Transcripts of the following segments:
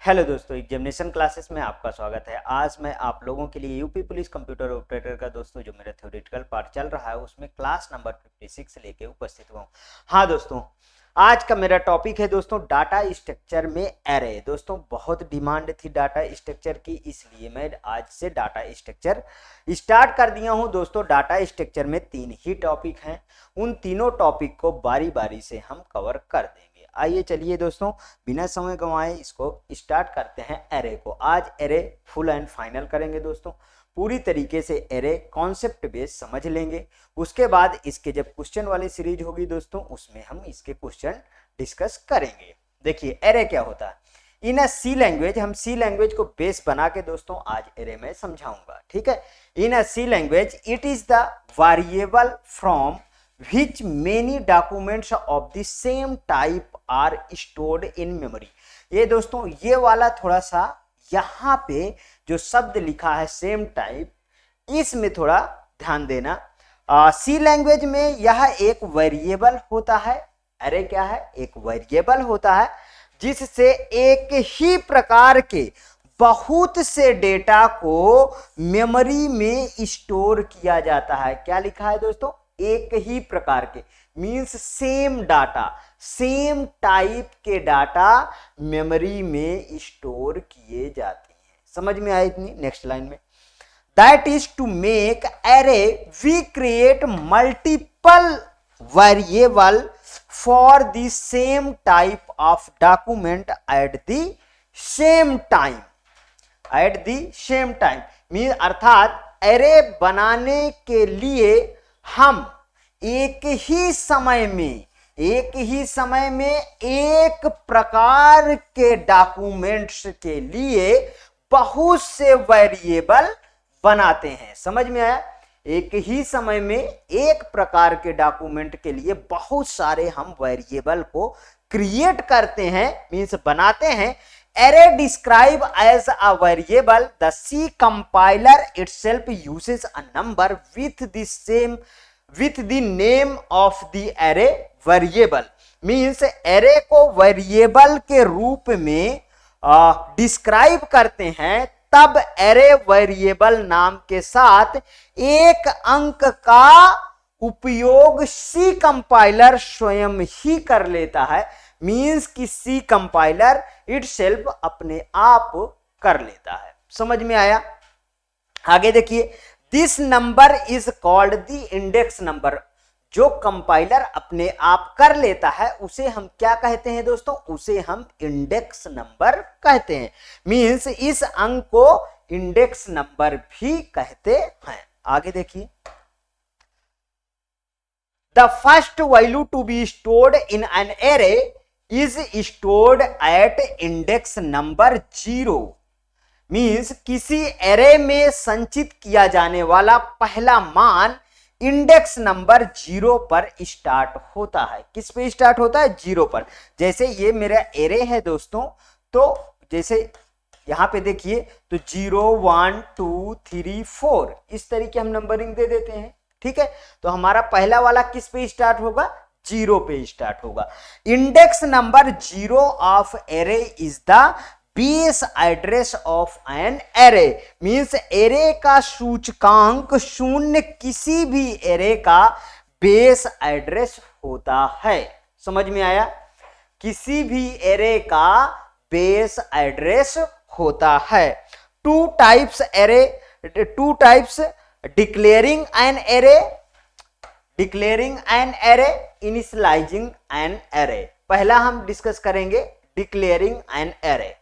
Hello दोस्तों, examination classes में आपका स्वागत है। आज मैं आप लोगों के लिए यूपी पुलिस कंप्यूटर ऑपरेटर का दोस्तों जो मेरा थ्योरेटिकल पार्ट चल रहा है उसमें क्लास नंबर 56 लेके उपस्थित हुआ हूँ। हाँ दोस्तों, आज का मेरा टॉपिक है दोस्तों डाटा स्ट्रक्चर में एरे। दोस्तों बहुत डिमांड थी डाटा स्ट्रक्चर की, इसलिए मैं आज से डाटा स्ट्रक्चर स्टार्ट कर दिया हूँ। दोस्तों डाटा स्ट्रक्चर में 3 ही टॉपिक हैं, उन तीनों टॉपिक को बारी बारी से हम कवर कर देंगे। आइए चलिए दोस्तों बिना समय गंवाए इसको स्टार्ट करते हैं एरे को। आज एरे फुल एंड फाइनल करेंगे दोस्तों, पूरी तरीके से एरे कॉन्सेप्ट बेस समझ लेंगे। उसके बाद इसके जब क्वेश्चन वाली सीरीज होगी दोस्तों उसमें हम इसके क्वेश्चन डिस्कस करेंगे। देखिए एरे क्या होता है इन अ सी लैंग्वेज, हम सी लैंग्वेज को बेस बना के दोस्तों आज एरे में समझाऊंगा। ठीक है, in a C language it is the variable from which many documents of the same type are stored in memory। ये दोस्तों ये वाला थोड़ा सा यहाँ पे जो शब्द लिखा है सेम टाइप, इसमें थोड़ा ध्यान देना। सी लैंग्वेज में यह एक वेरिएबल होता है। अरे क्या है? एक वेरिएबल होता है जिससे एक ही प्रकार के बहुत से डेटा को मेमोरी में स्टोर किया जाता है। क्या लिखा है दोस्तों? एक ही प्रकार के means same data, same type के डाटा मेमोरी में स्टोर किए जाते हैं। समझ में आया इतनी? नेक्स्ट लाइन में that is to make array we create multiple variable for the same type of document at the same time. At the same time mean अर्थात एरे बनाने के लिए हम एक ही समय में एक प्रकार के डॉक्यूमेंट्स के लिए बहुत से वेरिएबल बनाते हैं। समझ में आया? एक ही समय में एक प्रकार के डॉक्यूमेंट के लिए बहुत सारे हम वेरिएबल को क्रिएट करते हैं, मींस बनाते हैं। Array described as a variable, the C compiler itself uses a number with the name of the array variable। Means array को variable के रूप में डिस्क्राइब करते हैं, तब array variable नाम के साथ एक अंक का उपयोग C कंपाइलर स्वयं ही कर लेता है। मीन्स कि सी कंपाइलर इटसेल्फ अपने आप कर लेता है। समझ में आया? आगे देखिए, this number is called the index number. जो कंपाइलर अपने आप कर लेता है उसे हम क्या कहते हैं दोस्तों? उसे हम इंडेक्स नंबर कहते हैं। मीन्स इस अंक को इंडेक्स नंबर भी कहते हैं। आगे देखिए, the first value to be stored in an array is stored at index number 0। Means किसी एरे में संचित किया जाने वाला पहला मान इंडेक्स नंबर 0 पर स्टार्ट होता है। किस पे स्टार्ट होता है? 0 पर। जैसे ये मेरा एरे है दोस्तों, तो जैसे यहां पे देखिए तो 0 1 2 3 4 इस तरीके हम नंबरिंग दे देते हैं। ठीक है, तो हमारा पहला वाला किस पे स्टार्ट होगा? 0 पे स्टार्ट होगा। Index number 0 of array is the base address of an array. Means array का सूचकांक 0 किसी भी एरे का बेस एड्रेस होता है। समझ में आया? किसी भी एरे का बेस एड्रेस होता है। Two types declaring an array, declaring an array, initialising an array. पहला हम डिस्कस करेंगे declaring an array.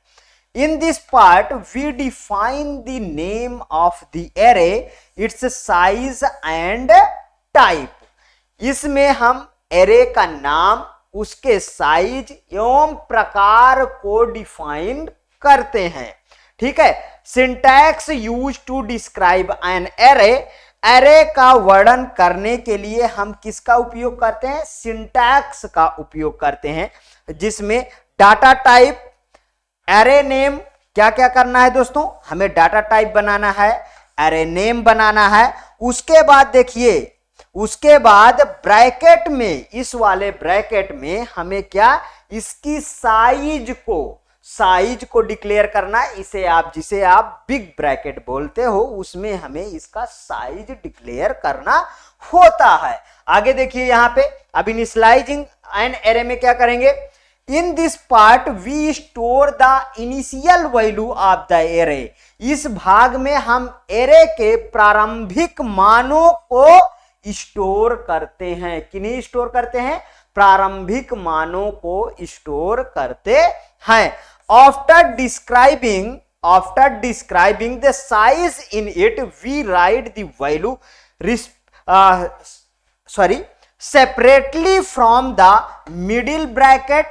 In this part we define the name of the array, its size and type. इसमें हम array का नाम, उसके साइज एवं प्रकार को डिफाइन करते हैं। ठीक है, syntax use to describe an array. Array का वर्णन करने के लिए हम किसका उपयोग करते हैं? सिंटैक्स का उपयोग करते हैं, जिसमें डाटा टाइप, एरे नेम, क्या क्या करना है दोस्तों? हमें डाटा टाइप बनाना है, एरे नेम बनाना है। उसके बाद देखिए, उसके बाद ब्रैकेट में, इस वाले ब्रैकेट में हमें क्या, इसकी साइज को साइज को डिक्लेयर करना, जिसे आप बिग ब्रैकेट बोलते हो, उसमें हमें इसका साइज डिक्लेयर करना होता है। आगे देखिए यहां पे, अब इनिशियलाइजिंग एन एरे में क्या करेंगे, in this part we store the initial value of the array. इस भाग में हम एरे के प्रारंभिक मानों को स्टोर करते हैं। किन्हीं स्टोर करते हैं? प्रारंभिक मानों को स्टोर करते हैं। After describing the size in it we write the value separately from the middle bracket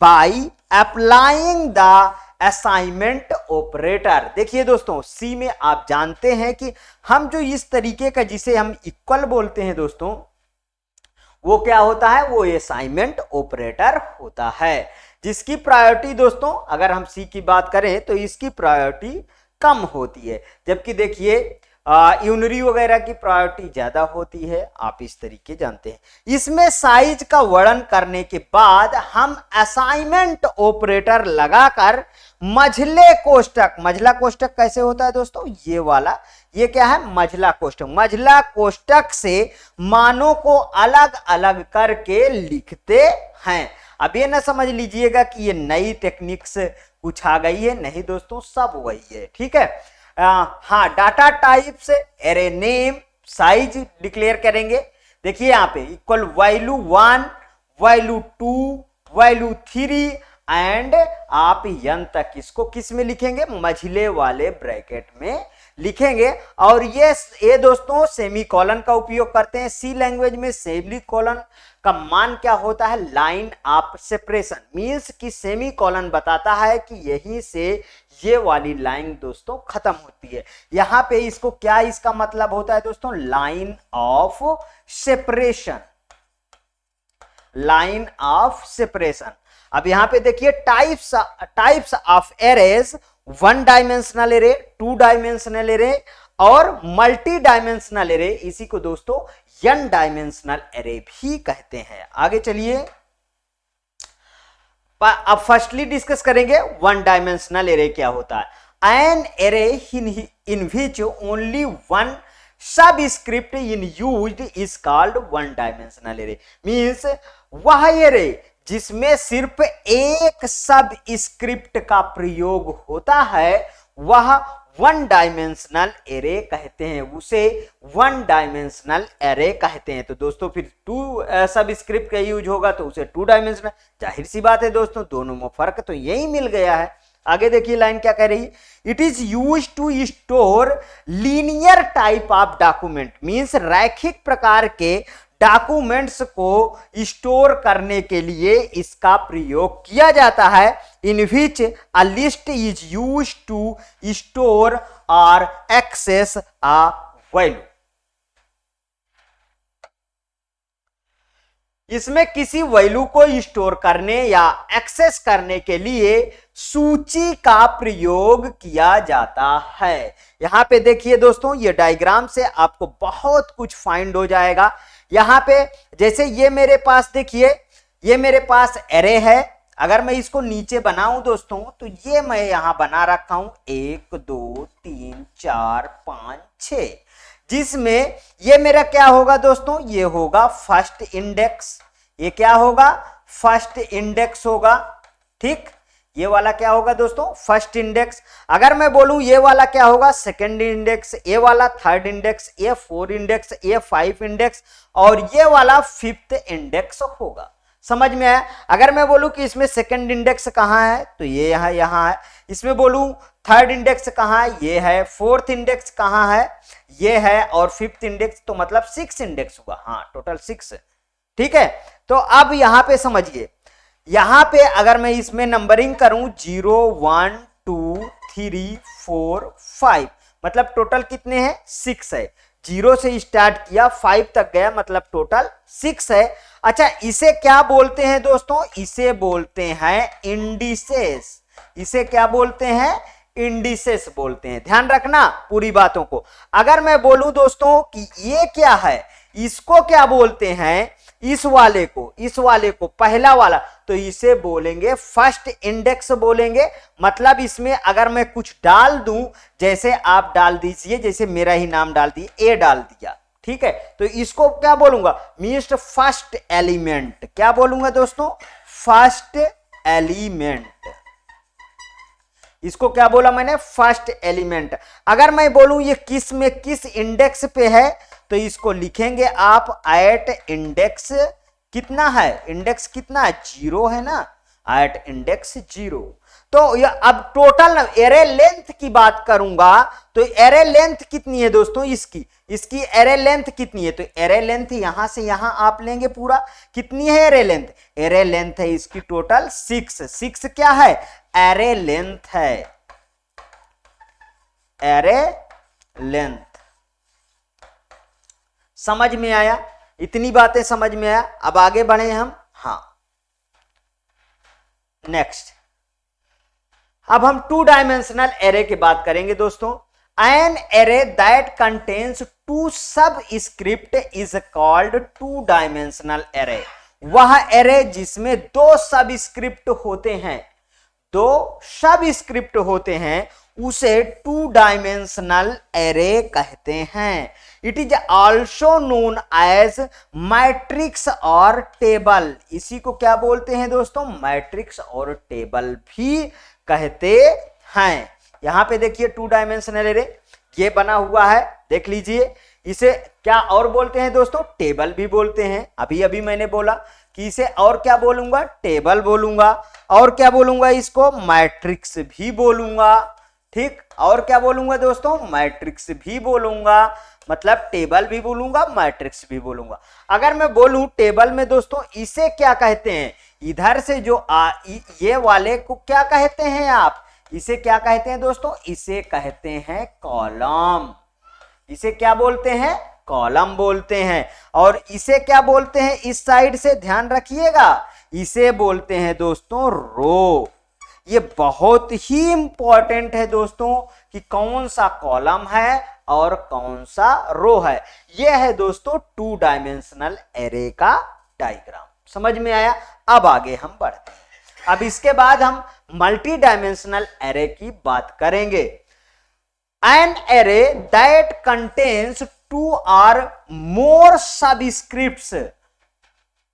by applying the assignment operator. देखिए दोस्तों, सी में आप जानते हैं कि हम जो इस तरीके का, जिसे हम इक्वल बोलते हैं दोस्तों, वो क्या होता है? वो असाइनमेंट ऑपरेटर होता है, जिसकी प्रायोरिटी दोस्तों, अगर हम सी की बात करें तो इसकी प्रायोरिटी कम होती है, जबकि देखिए यूनरी वगैरह की प्रायोरिटी ज्यादा होती है। आप इस तरीके जानते हैं। इसमें साइज का वर्णन करने के बाद हम असाइनमेंट ऑपरेटर लगाकर मझले कोष्टक कैसे होता है दोस्तों? ये वाला, ये क्या है? मझला कोष्टक से मानों को अलग अलग करके लिखते हैं। अब ये ना समझ लीजिएगा कि ये नई टेक्निक्स कुछ आ गई है, नहीं दोस्तों, सब वही है। ठीक है। हाँ, डाटा टाइप से एरे नेम, साइज डिक्लेयर करेंगे। देखिए यहां पे equal value 1, value 2, value 3 and आप n तक इसको किस में लिखेंगे? मझले वाले ब्रैकेट में लिखेंगे। और ये दोस्तों सेमीकोलन का उपयोग करते हैं। सी लैंग्वेज में सेमीकोलन का मान क्या होता है? लाइन ऑफ सेपरेशन, मींस कि सेमीकोलन बताता है कि यहीं से ये वाली लाइन दोस्तों खत्म होती है। यहां पे इसको क्या, इसका मतलब होता है दोस्तों? Line of separation, line of separation. अब यहां पे देखिए types of arrays, 1 dimensional array, 2 dimensional array और मल्टी डायमेंशनल एरे। इसी को दोस्तों n डायमेंशनल एरे भी कहते हैं। आगे चलिए, अब फर्स्टली डिस्कस करेंगे 1 डायमेंशनल एरे क्या होता है। N array in which only 1 subscript in used is called 1 dimensional array. Means वह एरे जिसमें सिर्फ एक सब स्क्रिप्ट का प्रयोग होता है, वह 1 डायमेंशनल एरे कहते हैं, उसे 1 डायमेंशनल एरे कहते हैं। तो दोस्तों फिर 2 सब स्क्रिप्ट का यूज होगा तो उसे 2 डायमेंशनल, जाहिर सी बात है दोस्तों, दोनों में फर्क तो यही मिल गया है। आगे देखिए लाइन क्या कह रही है, it is use to store linear type of document, means रैखिक प्रकार के डॉक्यूमेंट्स को स्टोर करने के लिए इसका प्रयोग किया जाता है। In which a list is use to store और एक्सेस अ वैल्यू। इसमें किसी वैल्यू को स्टोर करने या एक्सेस करने के लिए सूची का प्रयोग किया जाता है। यहां पे देखिए दोस्तों, ये डायग्राम से आपको बहुत कुछ फाइंड हो जाएगा। यहां पे जैसे ये मेरे पास देखिए, ये मेरे पास एरे है। अगर मैं इसको नीचे बनाऊं दोस्तों, तो ये मैं यहां बना रखा हूं 1 2 3 4 5 6, जिसमें ये मेरा क्या होगा दोस्तों? ये होगा फर्स्ट इंडेक्स। ये क्या होगा? फर्स्ट इंडेक्स होगा। ठीक, ये वाला क्या होगा दोस्तों? First index. अगर मैं बोलूं ये वाला क्या होगा? Second index. ये वाला थर्ड इंडेक्स, ये 4 इंडेक्स, ये 5 इंडेक्स और ये वाला 5th इंडेक्स होगा। समझ में आया? अगर मैं बोलूं कि इसमें सेकंड इंडेक्स कहां है, तो ये यहां है। इसमें बोलूं थर्ड इंडेक्स कहां है, ये है। 4th इंडेक्स कहां है, ये है। और 5th इंडेक्स, तो मतलब 6 इंडेक्स हुआ। हाँ, टोटल 6। ठीक है। तो अब यहां पे समझिए, यहां पे अगर मैं इसमें नंबरिंग करूं 0 1 2 3 4 5, मतलब टोटल कितने हैं? 6 है। 0 से स्टार्ट किया, 5 तक गया, मतलब टोटल 6 है। अच्छा, इसे क्या बोलते हैं दोस्तों? इसे बोलते हैं इंडिसेस। इसे क्या बोलते हैं? इंडिसेस बोलते हैं। ध्यान रखना पूरी बातों को। अगर मैं बोलूं दोस्तों कि ये क्या है, इसको क्या बोलते हैं, इस वाले को पहला वाला, तो इसे बोलेंगे फर्स्ट इंडेक्स बोलेंगे। मतलब इसमें अगर मैं कुछ डाल दूं, जैसे आप डाल दीजिए, जैसे मेरा ही नाम डाल दिए, ए डाल दिया, ठीक है, तो इसको क्या बोलूंगा, मीन्स फर्स्ट एलिमेंट। क्या बोलूंगा दोस्तों, फर्स्ट एलिमेंट। इसको क्या बोला मैंने, फर्स्ट एलिमेंट। अगर मैं बोलूं ये किस में किस इंडेक्स पे है, तो इसको लिखेंगे आप एट इंडेक्स कितना है, इंडेक्स कितना है, 0 है ना, एट इंडेक्स 0। तो ये अब टोटल एरे लेंथ की बात करूंगा, तो एरे लेंथ कितनी है दोस्तों, इसकी एरे लेंथ कितनी है, तो एरे लेंथ यहां से यहां आप लेंगे पूरा, कितनी है एरे लेंथ, एरे लेंथ है इसकी टोटल 6 क्या है, एरे लेंथ है, एरे लेंथ। समझ में आया, इतनी बातें समझ में आया। अब आगे बढ़े हम, हाँ नेक्स्ट, अब हम 2 डायमेंशनल एरे की बात करेंगे दोस्तों। एन एरे दैट कंटेन्स 2 सब script is called 2 dimensional array. वह एरे जिसमें 2 सब स्क्रिप्ट होते हैं, 2 सब स्क्रिप्ट होते हैं, उसे 2 डायमेंशनल एरे कहते हैं। It is also known as matrix और टेबल। इसी को क्या बोलते हैं दोस्तों, मैट्रिक्स और टेबल भी कहते हैं। यहां पे देखिए 2 डायमेंशनल एरे ये बना हुआ है, देख लीजिए। इसे क्या और बोलते हैं दोस्तों, टेबल भी बोलते हैं। अभी मैंने बोला कि इसे और क्या बोलूंगा, टेबल बोलूंगा, और क्या बोलूंगा, इसको मैट्रिक्स भी बोलूंगा, ठीक। और क्या बोलूंगा दोस्तों, मैट्रिक्स भी बोलूंगा, मतलब टेबल भी बोलूंगा, मैट्रिक्स भी बोलूंगा। अगर मैं बोलूं टेबल में दोस्तों, इसे क्या कहते हैं, इधर से जो ये वाले को क्या कहते हैं आप, इसे क्या कहते हैं दोस्तों, इसे कहते हैं कॉलम। इसे क्या बोलते हैं, कॉलम बोलते हैं। और इसे क्या बोलते हैं, इस साइड से ध्यान रखिएगा, इसे बोलते हैं दोस्तों रो। ये बहुत ही इंपॉर्टेंट है दोस्तों कि कौन सा कॉलम है और कौन सा रो है। यह है दोस्तों 2 डायमेंशनल एरे का डायग्राम। समझ में आया। अब आगे हम बढ़ते हैं। अब इसके बाद हम मल्टी डायमेंशनल एरे की बात करेंगे। An array that contains 2 or more subscripts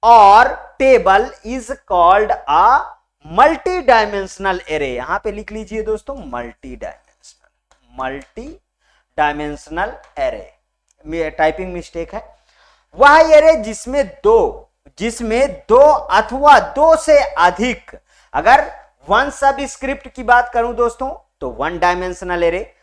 और table is called a multi dimensional array. यहां पे लिख लीजिए दोस्तों multi dimensional array, typing mistake है। वह एरे जिसमें दो अथवा 2 से अधिक, अगर 1 सबस्क्रिप्ट की बात करूं दोस्तों तो 1 डायमेंशनल एरे,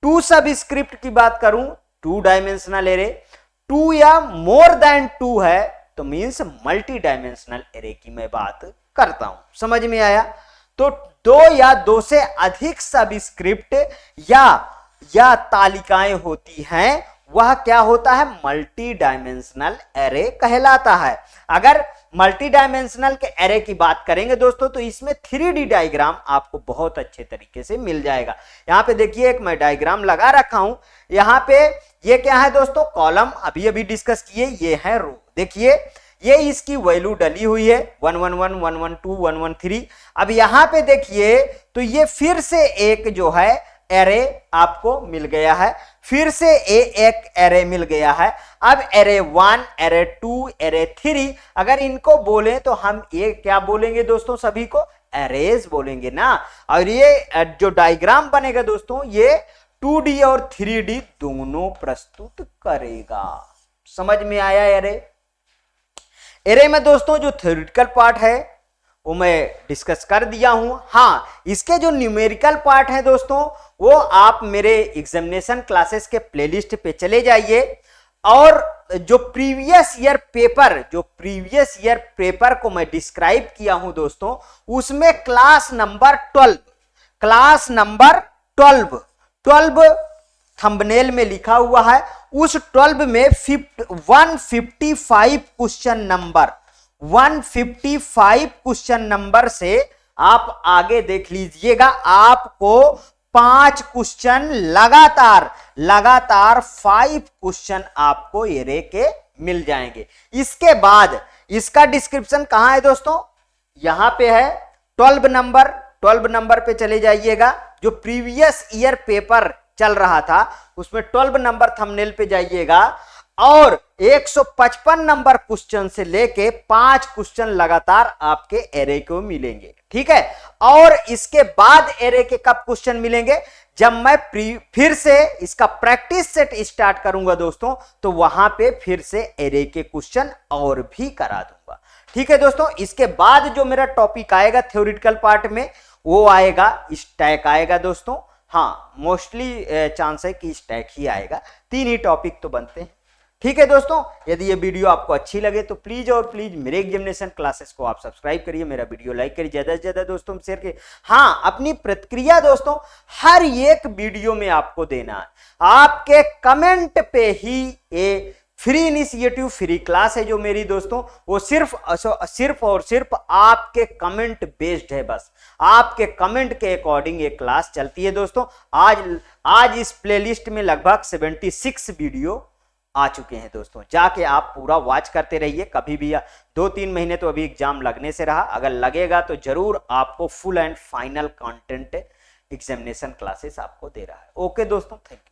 2 सबस्क्रिप्ट की बात करूं 2 डायमेंशनल एरे, 2 या मोर देन 2 है तो मींस मल्टी डायमेंशनल एरे की मैं बात करता हूं। समझ में आया। तो 2 या 2 से अधिक सबस्क्रिप्ट या तालिकाएं होती हैं, वह क्या होता है, मल्टी डायमेंशनल एरे कहलाता है। अगर मल्टी डायमेंशनल के एरे की बात करेंगे दोस्तों तो इसमें 3D डायग्राम आपको बहुत अच्छे तरीके से मिल जाएगा। यहां पे देखिए एक मैं डायग्राम लगा रखा हूं। यहां पे ये क्या है दोस्तों, कॉलम अभी डिस्कस किए, ये है रो। देखिए ये इसकी वैल्यू डली हुई है 111, 112, 113। अब यहां पे देखिए तो ये फिर से एक जो है एरे आपको मिल गया है, फिर से एक एरे मिल गया है। अब एरे 1, एरे 2, एरे 3, अगर इनको बोले तो हम ये क्या बोलेंगे दोस्तों, सभी को एरेज बोलेंगे ना। और ये जो डायग्राम बनेगा दोस्तों ये 2D और 3D दोनों प्रस्तुत करेगा। समझ में आया। एरे में दोस्तों जो थ्योरेटिकल पार्ट है वो मैं डिस्कस कर दिया हूं। हाँ, इसके जो न्यूमेरिकल पार्ट है दोस्तों वो आप मेरे एग्जामिनेशन क्लासेस के प्लेलिस्ट पे चले जाइए, और जो प्रीवियस ईयर पेपर को मैं डिस्क्राइब किया हूं दोस्तों, उसमें क्लास नंबर 12 थंबनेल में लिखा हुआ है। उस 12 में 155 क्वेश्चन नंबर से आप आगे देख लीजिएगा। आपको 5 क्वेश्चन लगातार 5 क्वेश्चन आपको एरे के मिल जाएंगे। इसके बाद इसका डिस्क्रिप्शन कहां है दोस्तों, यहां पे है 12 नंबर पे चले जाइएगा। जो प्रीवियस ईयर पेपर चल रहा था उसमें 12 नंबर थंबनेल पे जाइएगा और 155 नंबर क्वेश्चन से लेके 5 क्वेश्चन लगातार आपके एरे को मिलेंगे, ठीक है। और इसके बाद एरे के कब क्वेश्चन मिलेंगे, जब मैं फिर से इसका प्रैक्टिस सेट स्टार्ट करूंगा दोस्तों, तो वहां पे फिर से एरे के क्वेश्चन और भी करा दूंगा, ठीक है दोस्तों। इसके बाद जो मेरा टॉपिक आएगा थ्योरेटिकल पार्ट में, वो आएगा स्टैक आएगा दोस्तों। हाँ, मोस्टली चांस है कि स्टैक ही आएगा, 3 ही टॉपिक तो बनते हैं, ठीक है दोस्तों। यदि ये वीडियो आपको अच्छी लगे तो प्लीज और प्लीज मेरे एग्जामिनेशन क्लासेस को आप सब्सक्राइब करिए, मेरा वीडियो लाइक करिए, ज्यादा से ज्यादा दोस्तों शेयर करिए। हाँ, अपनी प्रतिक्रिया दोस्तों हर एक वीडियो में आपको देना है, आपके कमेंट पे ही ये फ्री इनिशिएटिव फ्री क्लास है जो मेरी दोस्तों, वो सिर्फ और सिर्फ आपके कमेंट बेस्ड है। बस आपके कमेंट के अकॉर्डिंग ये क्लास चलती है दोस्तों। आज इस प्लेलिस्ट में लगभग 76 वीडियो आ चुके हैं दोस्तों, जाके आप पूरा वॉच करते रहिए। कभी भी 2-3 महीने तो अभी एग्जाम लगने से रहा, अगर लगेगा तो जरूर आपको full and final content examination classes आपको दे रहा है। ओके दोस्तों, थैंक यू।